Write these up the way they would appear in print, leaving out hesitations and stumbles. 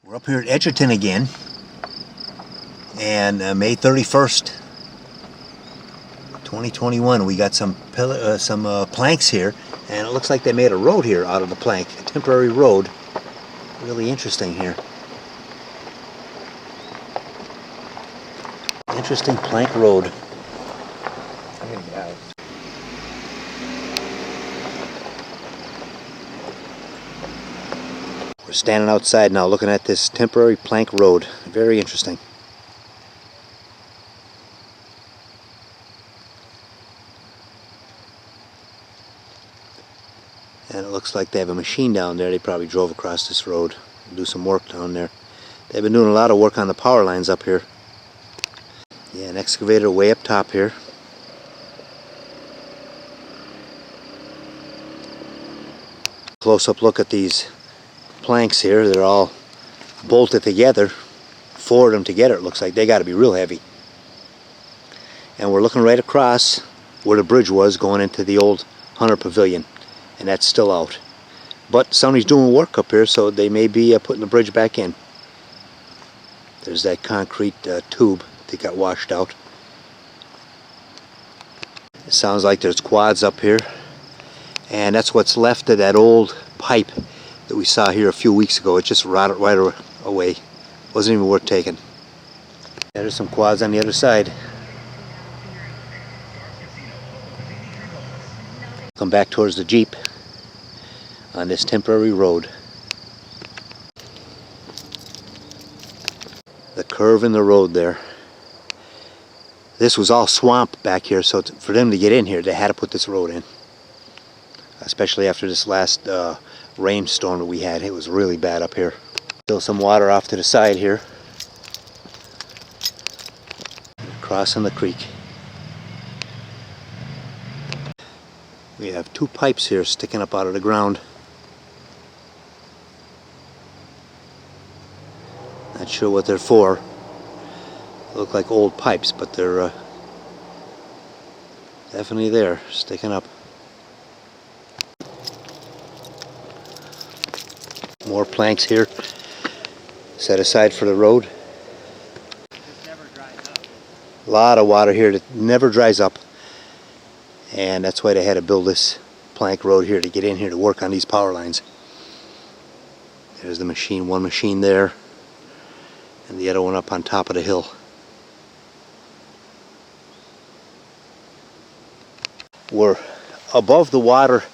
We're up here at Edgerton again, and May 31st, 2021, we got some planks here, and it looks like they made a road here out of the plank, a temporary road. Really interesting here. Interesting plank road. I'm gonna get out. We're standing outside now looking at this temporary plank road. Very interesting. And it looks like they have a machine down there. They probably drove across this road and do some work down there. They've been doing a lot of work on the power lines up here. Yeah, an excavator way up top here. Close-up look at these planks here. They're all bolted together. 4 of them together, it looks like. They got to be real heavy. And we're looking right across where the bridge was going into the old Hunter Pavilion, and that's still out. But somebody's doing work up here, so they may be putting the bridge back in. There's that concrete tube that got washed out. It sounds like there's quads up here, and that's what's left of that old pipe that we saw here a few weeks ago. It just rotted right away. Wasn't even worth taking. Yeah, there's some quads on the other side. Come back towards the Jeep on this temporary road. The curve in the road there. This was all swamp back here, so for them to get in here, they had to put this road in. Especially after this last rainstorm that we had. It was really bad up here. Still some water off to the side here. Crossing the creek. We have 2 pipes here sticking up out of the ground. Not sure what they're for. They look like old pipes, but they're definitely there, sticking up. More planks here set aside for the road. It never dries up. A lot of water here that never dries up, and that's why they had to build this plank road here to get in here to work on these power lines. There's the machine, one machine there, and the other one up on top of the hill. We're above the water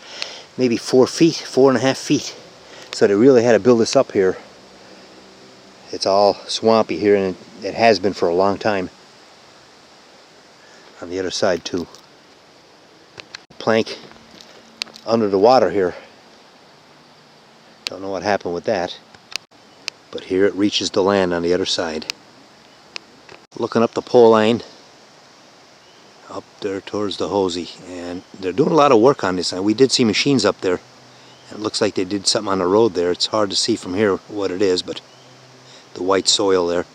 maybe 4 feet, 4.5 feet. So they really had to build this up here. It's all swampy here, and it has been for a long time. On the other side too. Plank under the water here. Don't know what happened with that. But here it reaches the land on the other side. Looking up the pole line. Up there towards the hosey. And they're doing a lot of work on this. And we did see machines up there. It looks like they did something on the road there. It's hard to see from here what it is, but the white soil there.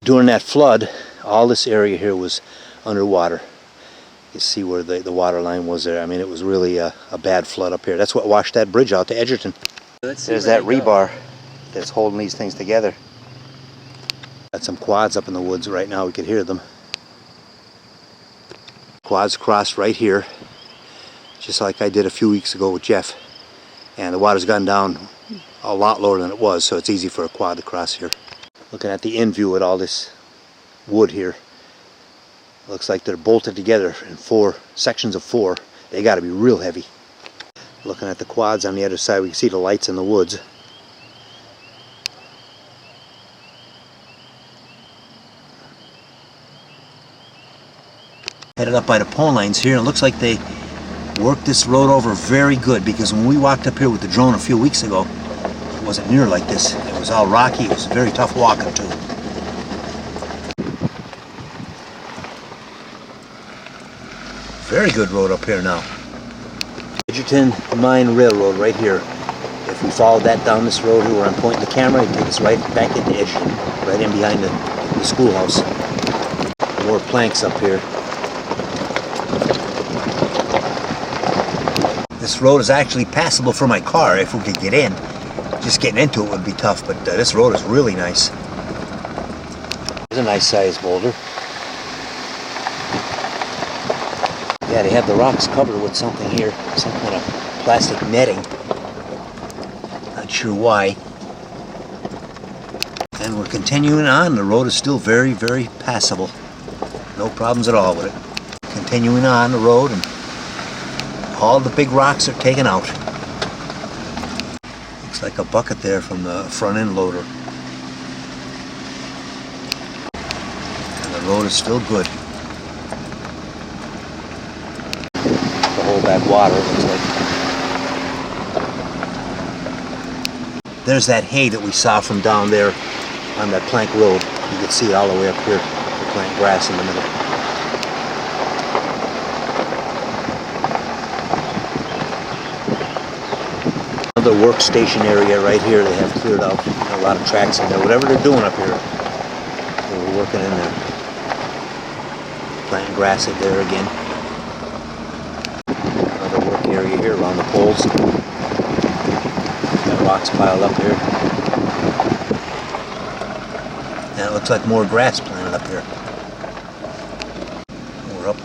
During that flood, all this area here was underwater. You see where the water line was there. I mean, it was really a bad flood up here. That's what washed that bridge out to Edgerton. There's that rebar that's holding these things together. Got some quads up in the woods right now. We could hear them. Quads crossed right here, just like I did a few weeks ago with Jeff. And the water's gone down a lot lower than it was, so it's easy for a quad to cross here. Looking at the in view at all this wood here. Looks like they're bolted together in 4 sections of 4. They got to be real heavy. Looking at the quads on the other side, we can see the lights in the woods. Headed up by the pole lines here, and it looks like they worked this road over very good, because when we walked up here with the drone a few weeks ago, it wasn't near like this. It was all rocky. It was very tough walking too. Very good road up here now. Edgerton Mine Railroad right here. If we followed that down this road here where I'm pointing the camera, it'd take us right back into Edgerton, right in behind the schoolhouse. More planks up here. This road is actually passable for my car if we could get in. Just getting into it would be tough, but this road is really nice. It's a nice sized boulder. Yeah, they have the rocks covered with something here, some kind of plastic netting. Not sure why. And we're continuing on. The road is still very, very passable. No problems at all with it. Continuing on the road, and all the big rocks are taken out. Looks like a bucket there from the front end loader. And the road is still good. To hold back water, it looks like. There's that hay that we saw from down there on that plank road. You can see it all the way up here, the plank grass in the middle. Another workstation area right here they have cleared out. A lot of tracks in there. Whatever they're doing up here, they were working in there. Planting grass in there again. Another work area here around the poles. Got rocks piled up here. And it looks like more grass planted up here. We're up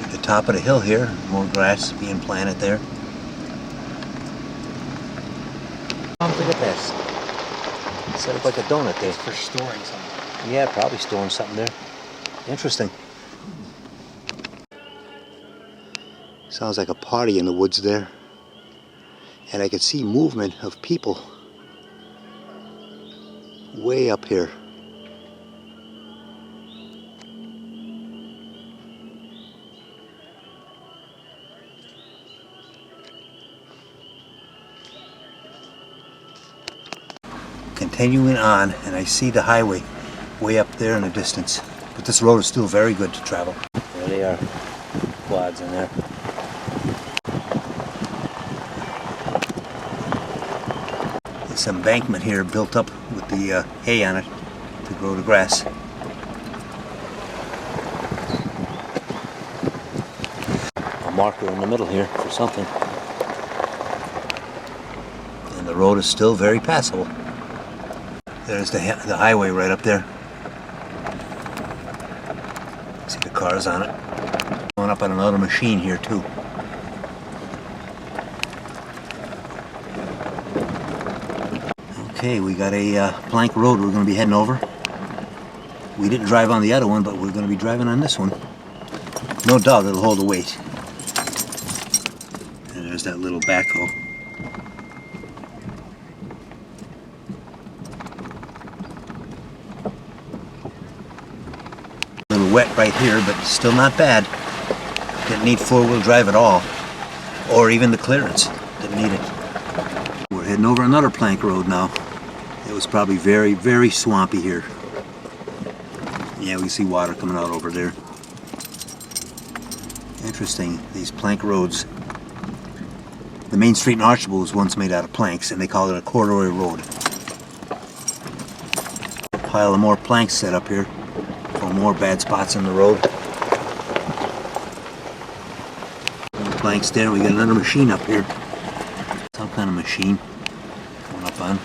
at the top of the hill here. More grass being planted there. Look at this. Set up like a donut there. It's for storing something. Yeah, probably storing something there. Interesting. Sounds like a party in the woods there. And I can see movement of people way up here. Continuing on, and I see the highway way up there in the distance. But this road is still very good to travel. There they are, quads in there. This embankment here built up with the hay on it to grow the grass. A marker in the middle here for something. And the road is still very passable. There's the highway right up there. See the cars on it. Going up on another machine here too. Okay, we got a plank road we're going to be heading over. We didn't drive on the other one, but we're going to be driving on this one. No doubt it'll hold the weight. And there's that little backhoe. A little wet right here, but still not bad. Didn't need four-wheel drive at all, or even the clearance. Didn't need it. We're heading over another plank road now. It was probably very, very swampy here. Yeah, we see water coming out over there. Interesting, these plank roads. The main street in Archibald was once made out of planks, and they call it a corduroy road. A pile of more planks set up here for more bad spots in the road. Planks there. We got another machine up here. Some kind of machine coming up on.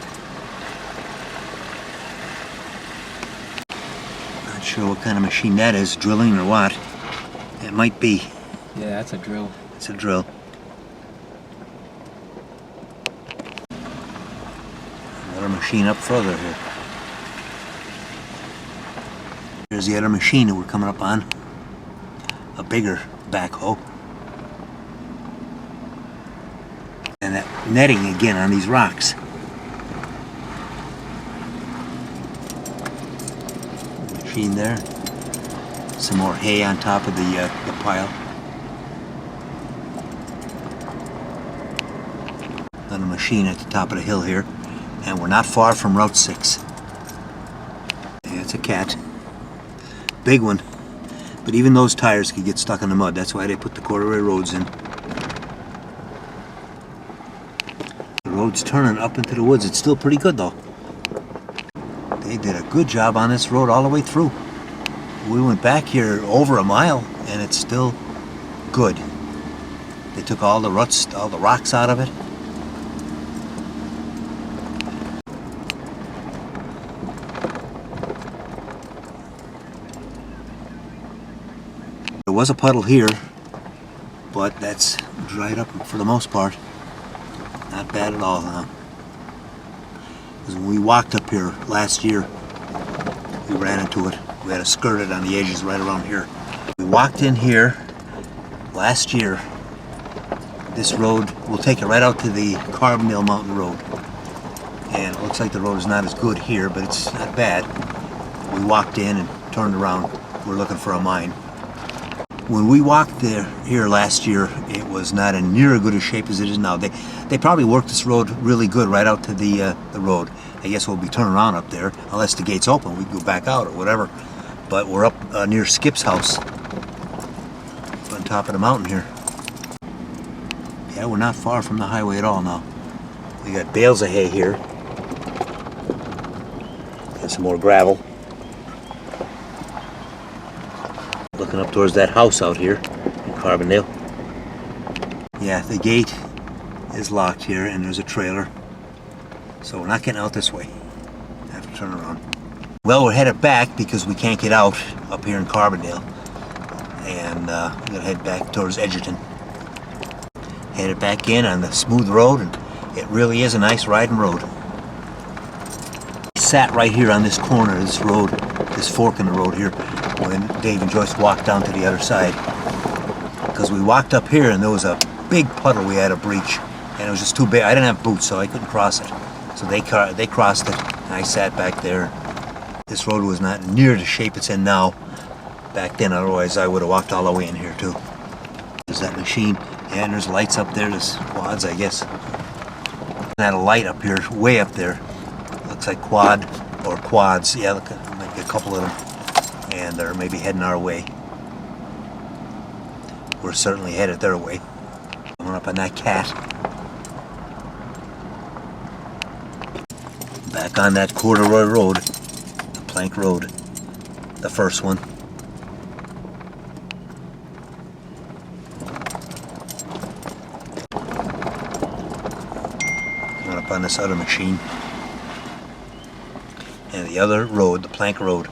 Not sure what kind of machine that is, drilling or what. It might be. Yeah, that's a drill. It's a drill. Another machine up further here. Here's the other machine that we're coming up on. A bigger backhoe. And that netting again on these rocks. Machine there. Some more hay on top of the pile. Another machine at the top of the hill here. And we're not far from Route 6. Yeah, it's a cat. Big one. But even those tires could get stuck in the mud. That's why they put the corduroy roads in. The road's turning up into the woods. It's still pretty good though. They did a good job on this road all the way through. We went back here over a mile and it's still good. They took all the ruts, all the rocks out of it. was a puddle here, but that's dried up for the most part. Not bad at all, huh? Because when we walked up here last year, we ran into it. We had to skirt it on the edges right around here. We walked in here last year. This road, we'll take it right out to the Carbondale Mountain Road. And it looks like the road is not as good here, but it's not bad. We walked in and turned around. We're looking for a mine. When we walked here last year, it was not in near as good a shape as it is now. They probably worked this road really good right out to the road. I guess we'll be turning around up there, unless the gate's open. We can go back out or whatever. But we're up near Skip's house, on top of the mountain here. Yeah, we're not far from the highway at all now. We got bales of hay here. And some more gravel. Looking up towards that house out here in Carbondale. Yeah, the gate is locked here and there's a trailer. So we're not getting out this way. Have to turn around. Well, we're headed back because we can't get out up here in Carbondale. And we're going to head back towards Edgerton. Headed back in on the smooth road, and it really is a nice riding road. Sat right here on this corner of this road, this fork in the road here, when Dave and Joyce walked down to the other side. Because we walked up here and there was a big puddle we had to breach, and it was just too big. I didn't have boots, so I couldn't cross it. So they crossed it, and I sat back there. This road was not near the shape it's in now back then, otherwise I would have walked all the way in here too. There's that machine. Yeah, and there's lights up there, there's quads, I guess. Had a light up here, way up there. Looks like quad or quads. Yeah, look, maybe a couple of them. And they're maybe heading our way. We're certainly headed their way. Coming up on that cat. Back on that corduroy road, the plank road, the first one. Up on this other machine, and the other road, the plank road.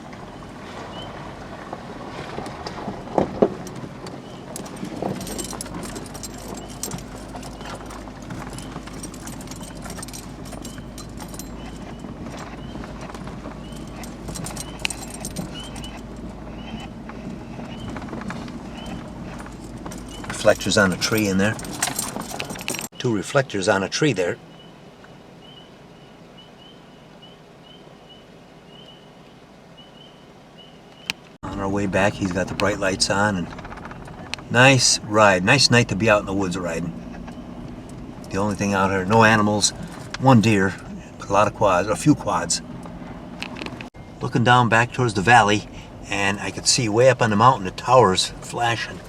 Reflectors on a tree in there. 2 reflectors on a tree there. On our way back, he's got the bright lights on, and nice ride. Nice night to be out in the woods riding. The only thing out here, no animals, 1 deer, but a lot of quads, a few quads. Looking down back towards the valley, and I could see way up on the mountain the towers flashing.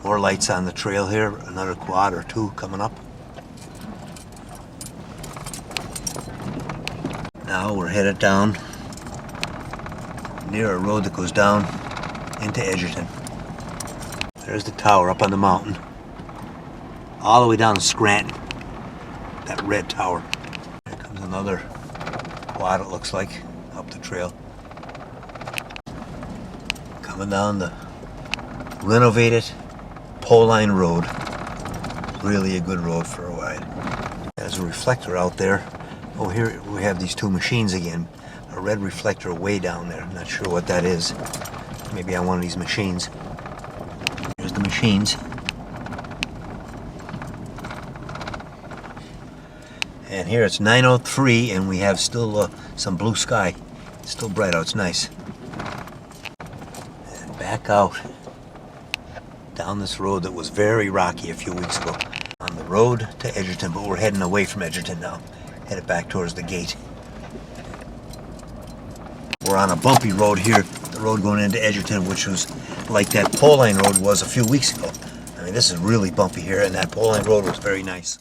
More lights on the trail here, another quad or 2 coming up. Now we're headed down near a road that goes down into Edgerton. There's the tower up on the mountain. All the way down to Scranton. That red tower. Here comes another quad, it looks like, up the trail. Coming down the renovated pole line road. Really a good road for a ride. There's a reflector out there. Oh, here we have these 2 machines again. A red reflector way down there. I'm not sure what that is. Maybe on one of these machines. Here's the machines. And here it's 9:03 and we have still some blue sky. It's still bright out, it's nice. And back out down this road that was very rocky a few weeks ago. On the road to Edgerton, but we're heading away from Edgerton now. Headed back towards the gate. We're on a bumpy road here, the road going into Edgerton, which was like that pole line road was a few weeks ago. I mean, this is really bumpy here, and that pole line road was very nice.